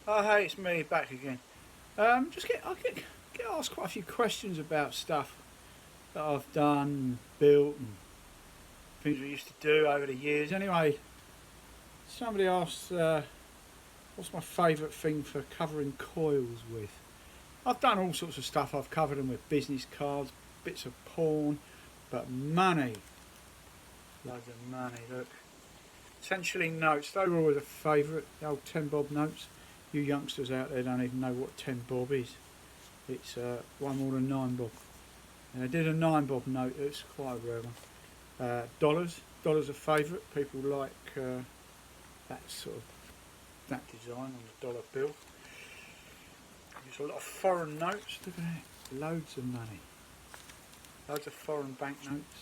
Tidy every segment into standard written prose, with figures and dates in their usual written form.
Oh, hey, it's me back again. I get asked quite a few questions about stuff that I've done, built, and things we used to do over the years. Anyway, somebody asked, what's my favourite thing for covering coils with? I've done all sorts of stuff. I've covered them with business cards, bits of porn, but money, loads of money. Look, 10 shilling notes. They were always a favourite. The old 10 bob notes. You youngsters out there don't even know what 10 bob is. It's one more than 9 bob. And I did a 9 bob note. It's quite a rare one. Dollars are favourite. People like that sort of that design on the dollar bill. There's a lot of foreign notes. Look at that. Loads of money. Loads of foreign banknotes.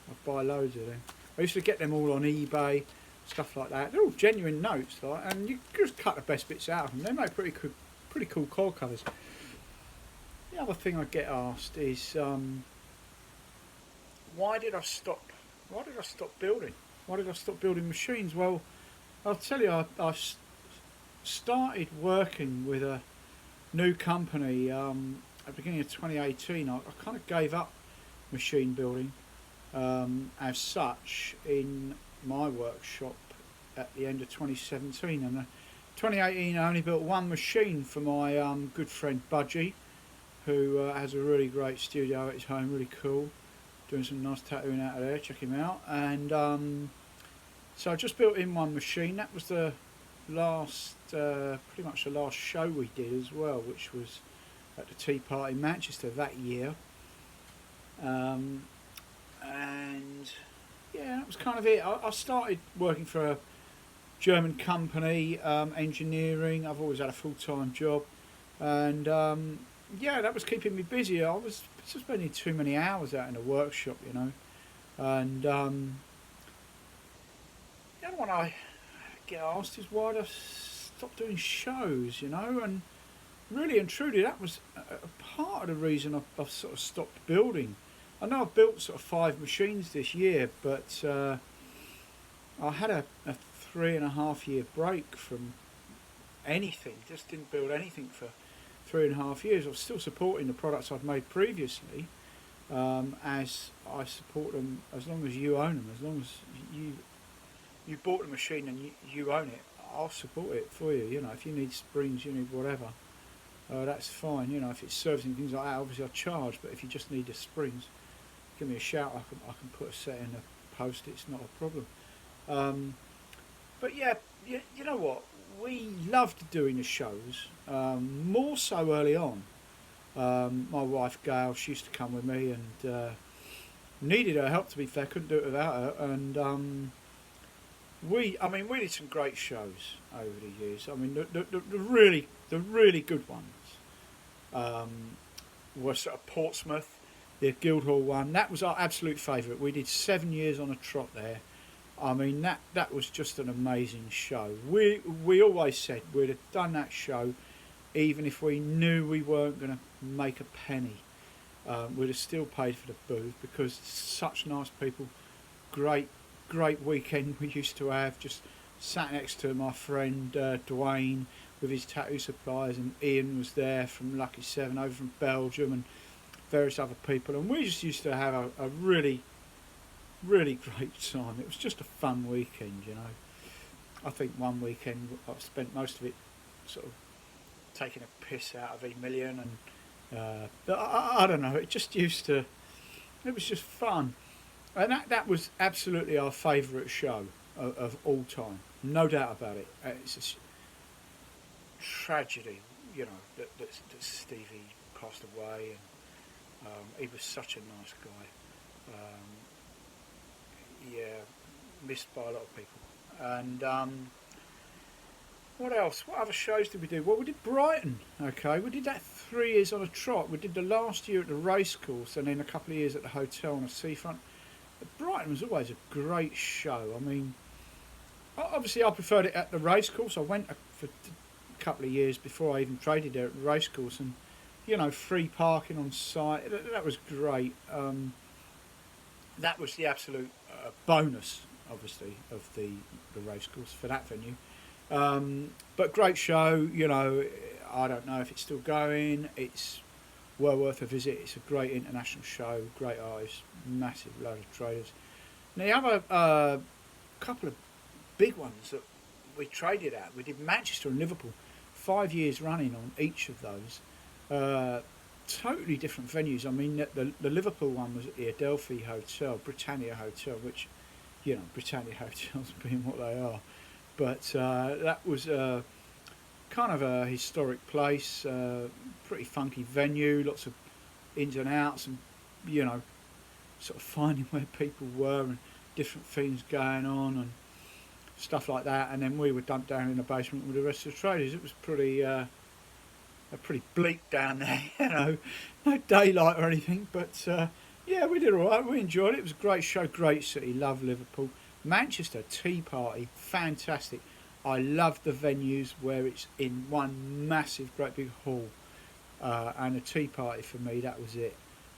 I buy loads of them. I used to get them all on eBay, stuff like that. They're all genuine notes, like, and you just cut the best bits out of them. They make pretty cool coil covers. The other thing I get asked is why did I stop? Why did I stop building? Why did I stop building machines? Well, I'll tell you, I started working with a new company at the beginning of 2018. I kind of gave up machine building as such in my workshop at the end of 2017, and 2018 I only built one machine for my good friend Budgie, who has a really great studio at his home, really cool, doing some nice tattooing out of there. Check him out. And so I just built in one machine. That was the last, pretty much the last show we did as well, which was at the Tea Party in Manchester that year. And yeah, that was kind of it. I started working for a German company, engineering. I've always had a full-time job, and yeah, that was keeping me busy. I was spending too many hours out in the workshop, you know. And the other one I get asked is why did I stop doing shows, you know? And really and truly, that was a part of the reason I've sort of stopped building. I know I've built sort of 5 machines this year, but I had a 3.5 year break from anything. Just didn't build anything for 3.5 years. I was still supporting the products I'd made previously, as I support them as long as you own them. As long as you bought the machine and you own it, I'll support it for you. You know, if you need springs, you need whatever, that's fine. You know, if it's servicing things like that, obviously I'll charge. But if you just need the springs, give me a shout. I can put a set in the post. It's not a problem. But yeah, you know what? We loved doing the shows, more so early on. My wife Gail, she used to come with me and needed her help, to be fair, couldn't do it without her. And we did some great shows over the years. I mean, the really good ones were sort of Portsmouth, the Guildhall one. That was our absolute favourite. We did 7 years on a trot there. I mean, that was just an amazing show. We always said we'd have done that show even if we knew we weren't going to make a penny. We'd have still paid for the booth because such nice people. Great weekend we used to have. Just sat next to my friend Dwayne with his tattoo supplies, and Ian was there from Lucky Seven over from Belgium, and various other people. And we just used to have a really great time. It was just a fun weekend, you know. I think one weekend I've spent most of it sort of taking a piss out of Emilian, and but I don't know. It just used to. It was just fun, and that was absolutely our favourite show of all time, no doubt about it. It's a tragedy, you know, that Stevie passed away, and he was such a nice guy. Yeah, missed by a lot of people. And what else? What other shows did we do? Well, we did Brighton. Okay, we did that 3 years on a trot. We did the last year at the racecourse, and then a couple of years at the hotel on the seafront. But Brighton was always a great show. I mean, obviously I preferred it at the racecourse. I went for a couple of years before I even traded there at the racecourse, and you know, free parking on site. That was great. That was the absolute bonus, obviously, of the racecourse for that venue. But great show. You know, I don't know if it's still going. It's well worth a visit. It's a great international show. Great artists, massive load of traders. Now the other couple of big ones that we traded at. We did Manchester and Liverpool, 5 years running on each of those. Totally different venues. I mean, the Liverpool one was at the Adelphi Hotel, Britannia Hotel, which, you know, Britannia Hotels being what they are. But that was kind of a historic place, pretty funky venue, lots of ins and outs, and, you know, sort of finding where people were and different things going on and stuff like that. And then we were dumped down in the basement with the rest of the traders. It was pretty bleak down there, you know, no daylight or anything. But yeah, we did all right. We enjoyed it. It was a great show, great city. Love Liverpool. Manchester Tea Party, fantastic. I love the venues where it's in one massive, great big hall. And a tea party for me, that was it.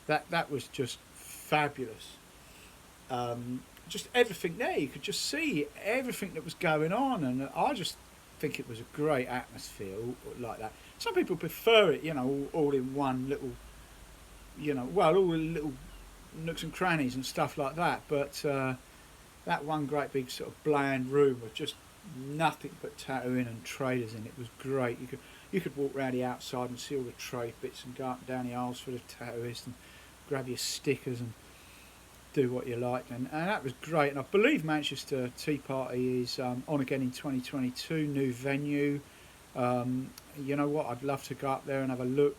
That was just fabulous. Just everything there, you could just see everything that was going on, and I just think it was a great atmosphere like that. Some people prefer it, you know, all in one little, you know, well, all the little nooks and crannies and stuff like that. But that one great big sort of bland room with just nothing but tattooing and traders in it was great. You could walk around the outside and see all the trade bits and go up and down the aisles for the tattooists and grab your stickers and do what you like, and that was great. And I believe Manchester Tea Party is on again in 2022, new venue. You know what, I'd love to go up there and have a look.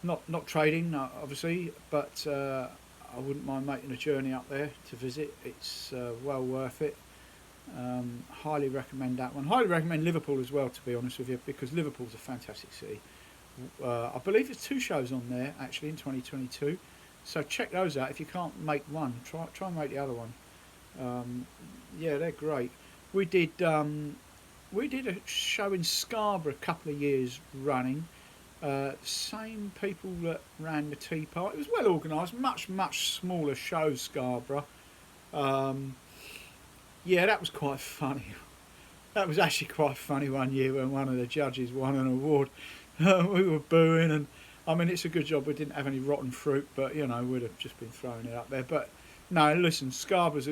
Not trading, obviously, but I wouldn't mind making a journey up there to visit. It's well worth it. Highly recommend that one. Highly recommend Liverpool as well, to be honest with you, because Liverpool's a fantastic city. I believe there's 2 shows on there actually in 2022. So check those out. If you can't make one, try and make the other one. Yeah, they're great. We did a show in Scarborough a couple of years running. Same people that ran the Tea Party. It was well organised, much smaller show, Scarborough. Yeah, that was quite funny. That was actually quite funny one year when one of the judges won an award. We were booing, and I mean, it's a good job we didn't have any rotten fruit, but, you know, we'd have just been throwing it up there. But no, listen, Scarborough's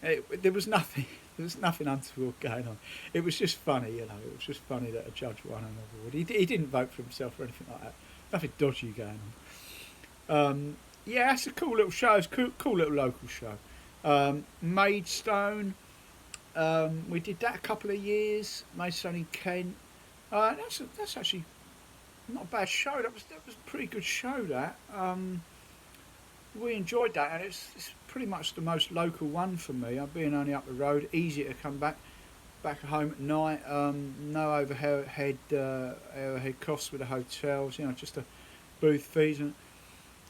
there was nothing untoward going on. It was just funny, you know. It was just funny that a judge won an award. He didn't vote for himself or anything like that. Nothing dodgy going on. Yeah, that's a cool little show. It's a cool little local show. Maidstone. We did that a couple of years. Maidstone in Kent. That's actually not a bad show. That was a pretty good show. That we enjoyed that, and it's pretty much the most local one for me. I'm being only up the road, easy to come back home at night. No overhead costs with the hotels. You know, just a booth fees, and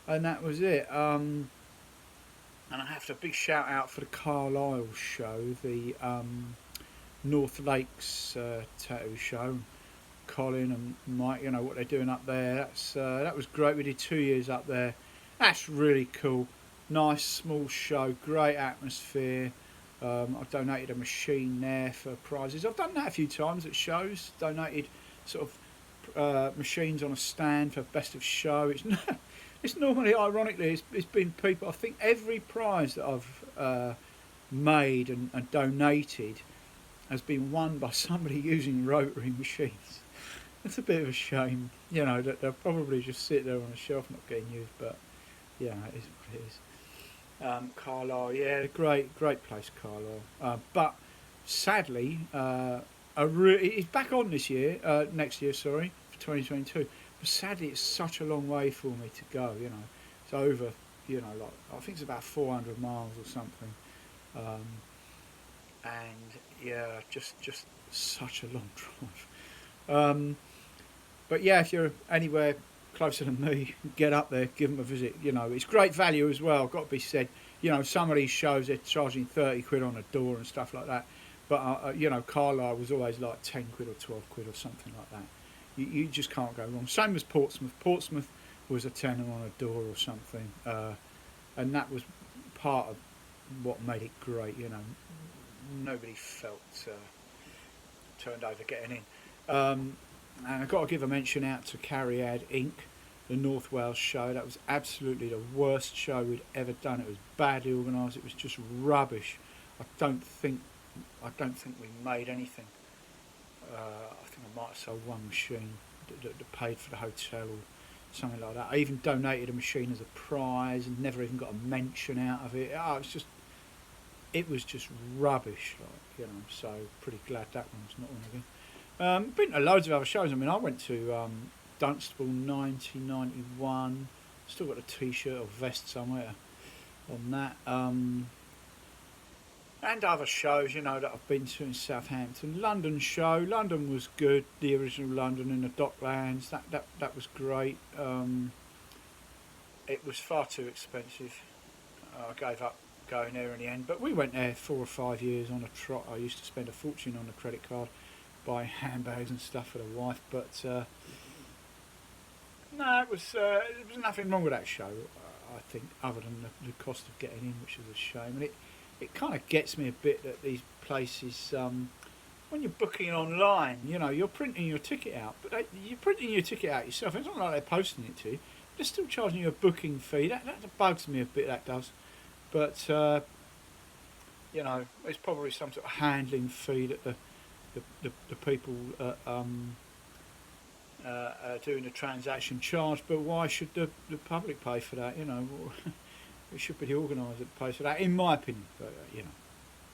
that was it. And I have to big shout out for the Carlisle show, the North Lakes tattoo show. Colin and Mike, you know what they're doing up there. That was great. We did 2 years up there. That's really cool. Nice small show, great atmosphere. I donated a machine there for prizes. I've done that a few times at shows. Donated sort of machines on a stand for best of show. It's normally, ironically, it's been people. I think every prize that I've made and donated has been won by somebody using rotary machines. It's a bit of a shame, you know, that they'll probably just sit there on a shelf not getting used, but yeah, it is what it is. Carlisle, yeah, great place, Carlisle. But sadly, it's back on next year, sorry, for 2022. But sadly, it's such a long way for me to go, you know. It's over, you know, like, I think it's about 400 miles or something. And yeah, just such a long drive. But yeah, if you're anywhere closer than me, get up there, give them a visit. You know, it's great value as well, got to be said. You know, some of these shows, they're charging 30 quid on a door and stuff like that. But, you know, Carlisle was always like 10 quid or 12 quid or something like that. You just can't go wrong. Same as Portsmouth. Portsmouth was a tenner on a door or something. And that was part of what made it great, you know. nobody felt turned over getting in. And I've got to give a mention out to Cariad Inc., the North Wales show. That was absolutely the worst show we'd ever done. It was badly organised. It was just rubbish. I don't think we made anything. I think I might have sold one machine that paid for the hotel or something like that. I even donated a machine as a prize and never even got a mention out of it. It was just rubbish, so pretty glad that one's not on again. Been to loads of other shows. I mean, I went to Dunstable 1991, still got a t-shirt or vest somewhere on that. And other shows, that I've been to in Southampton. London show, London was good, the original London in the Docklands, that was great. It was far too expensive. I gave up going there in the end, but we went there 4 or 5 years on a trot. I used to spend a fortune on a credit card buying handbags and stuff for the wife, but no, there was nothing wrong with that show, I think, other than the cost of getting in, which is a shame. And it kind of gets me a bit that these places, when you're booking online, you're printing your ticket out, but you're printing your ticket out yourself. It's not like they're posting it to you. They're still charging you a booking fee. That bugs me a bit, that does. But, there's probably some sort of handling fee that the people doing the transaction charge. But why should the public pay for that? It should be the organiser that pays for that, in my opinion. But,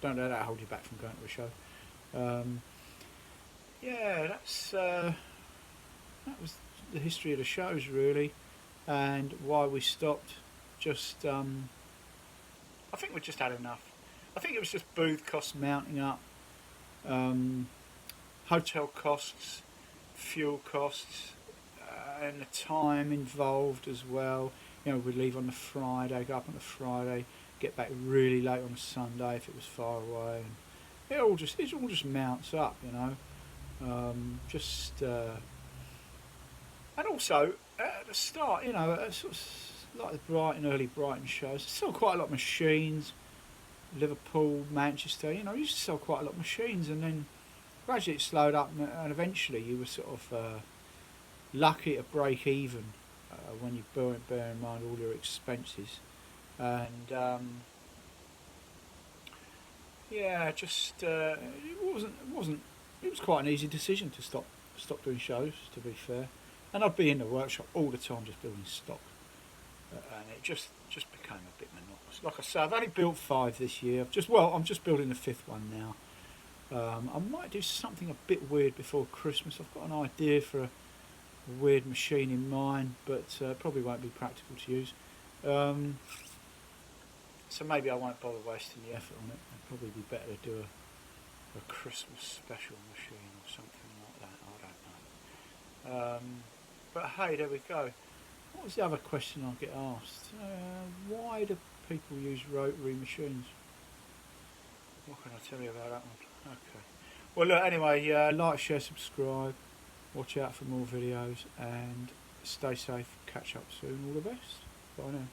don't let that hold you back from going to a show. That was the history of the shows, really, and why we stopped. Just, I think we just had enough. I think it was just booth costs mounting up, hotel costs, fuel costs, and the time involved as well. We'd leave on the Friday, go up on the Friday, get back really late on a Sunday if it was far away, and it all just mounts up, and also at the start, sort of like the early Brighton shows, still quite a lot of machines. Liverpool, Manchester, used to sell quite a lot of machines, and then gradually it slowed up, and eventually you were sort of lucky to break even when you bear in mind all your expenses, and it was quite an easy decision to stop doing shows, to be fair. And I'd be in the workshop all the time just building stock, and it just became a bit monotonous. Like I say, I've only built 5 this year. I'm just building the 5th one now. I might do something a bit weird before Christmas. I've got an idea for a weird machine in mind, but probably won't be practical to use. So maybe I won't bother wasting the effort on it. It'd probably be better to do a Christmas special machine or something like that. I don't know. But hey, there we go. What was the other question I get asked? Why do people use rotary machines? What can I tell you about that one? Okay. Well, look, anyway, like, share, subscribe. Watch out for more videos and stay safe. Catch up soon. All the best. Bye now.